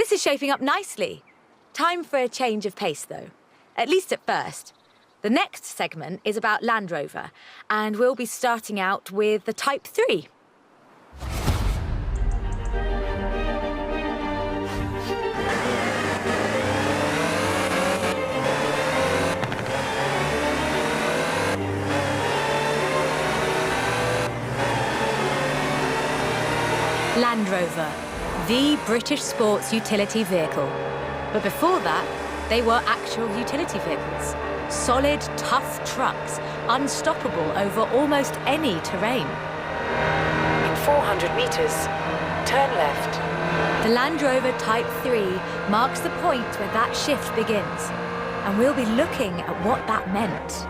This is shaping up nicely. Time for a change of pace, though. At least at first. The next segment is about Land Rover, and we'll be starting out with the Type 3. Land Rover, the British sports utility vehicle. But before that, they were actual utility vehicles. Solid, tough trucks, unstoppable over almost any terrain. In 400 meters, turn left. The Land Rover Type 3 marks the point where that shift begins, and we'll be looking at what that meant.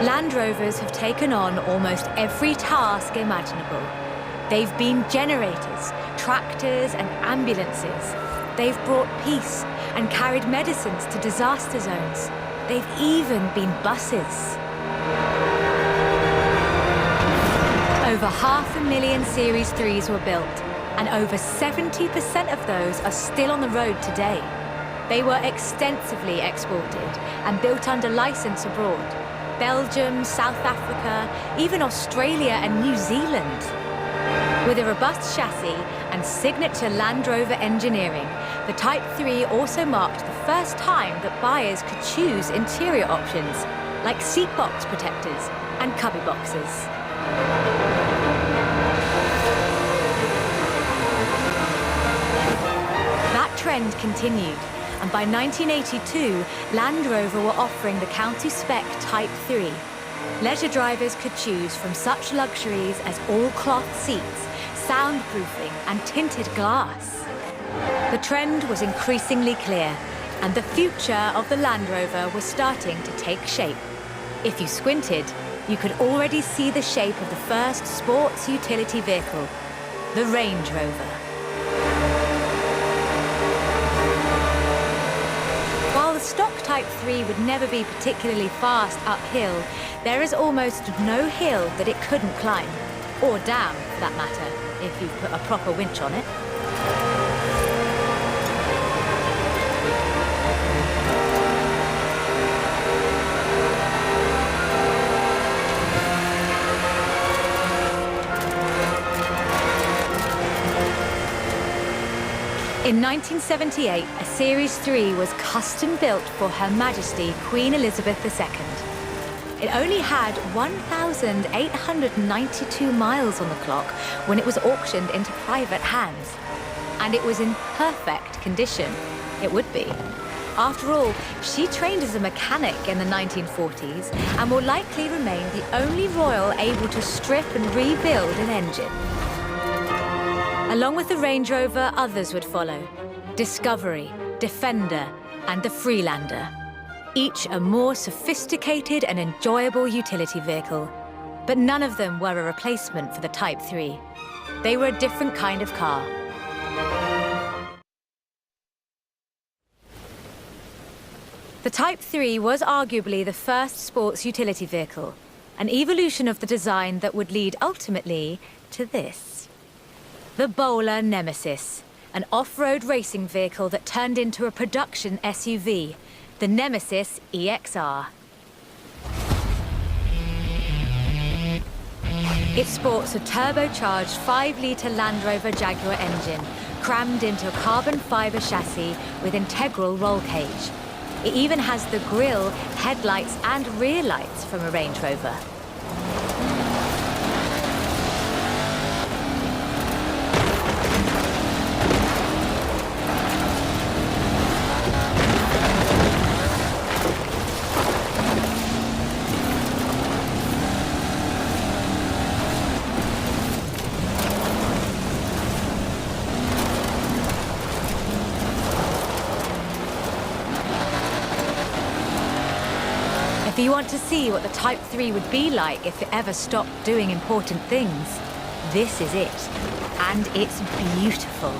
Land Rovers have taken on almost every task imaginable. They've been generators, tractors and ambulances. They've brought peace and carried medicines to disaster zones. They've even been buses. Over 500,000 Series 3s were built, and over 70% of those are still on the road today. They were extensively exported and built under license abroad. Belgium, South Africa, even Australia and New Zealand. With a robust chassis and signature Land Rover engineering, the Type 3 also marked the first time that buyers could choose interior options, like seat box protectors and cubby boxes. That trend continued. And by 1982, Land Rover were offering the county-spec Type 3. Leisure drivers could choose from such luxuries as all-cloth seats, soundproofing and tinted glass. The trend was increasingly clear, and the future of the Land Rover was starting to take shape. If you squinted, you could already see the shape of the first sports utility vehicle, the Range Rover. While the stock Type 3 would never be particularly fast uphill, there is almost no hill that it couldn't climb, or down for that matter, if you put a proper winch on it. In 1978, a Series 3 was custom-built for Her Majesty Queen Elizabeth II. It only had 1,892 miles on the clock when it was auctioned into private hands. And it was in perfect condition. It would be. After all, she trained as a mechanic in the 1940s and will likely remain the only royal able to strip and rebuild an engine. Along with the Range Rover, others would follow. Discovery, Defender, and the Freelander. Each a more sophisticated and enjoyable utility vehicle. But none of them were a replacement for the Type 3. They were a different kind of car. The Type 3 was arguably the first sports utility vehicle, an evolution of the design that would lead ultimately to this. The Bowler Nemesis, an off-road racing vehicle that turned into a production SUV, the Nemesis EXR. It sports a turbocharged 5-litre Land Rover Jaguar engine, crammed into a carbon fibre chassis with integral roll cage. It even has the grille, headlights and rear lights from a Range Rover. If you want to see what the Type 3 would be like if it ever stopped doing important things, this is it. And it's beautiful.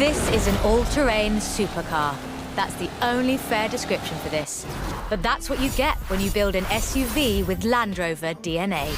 This is an all-terrain supercar. That's the only fair description for this. But that's what you get when you build an SUV with Land Rover DNA.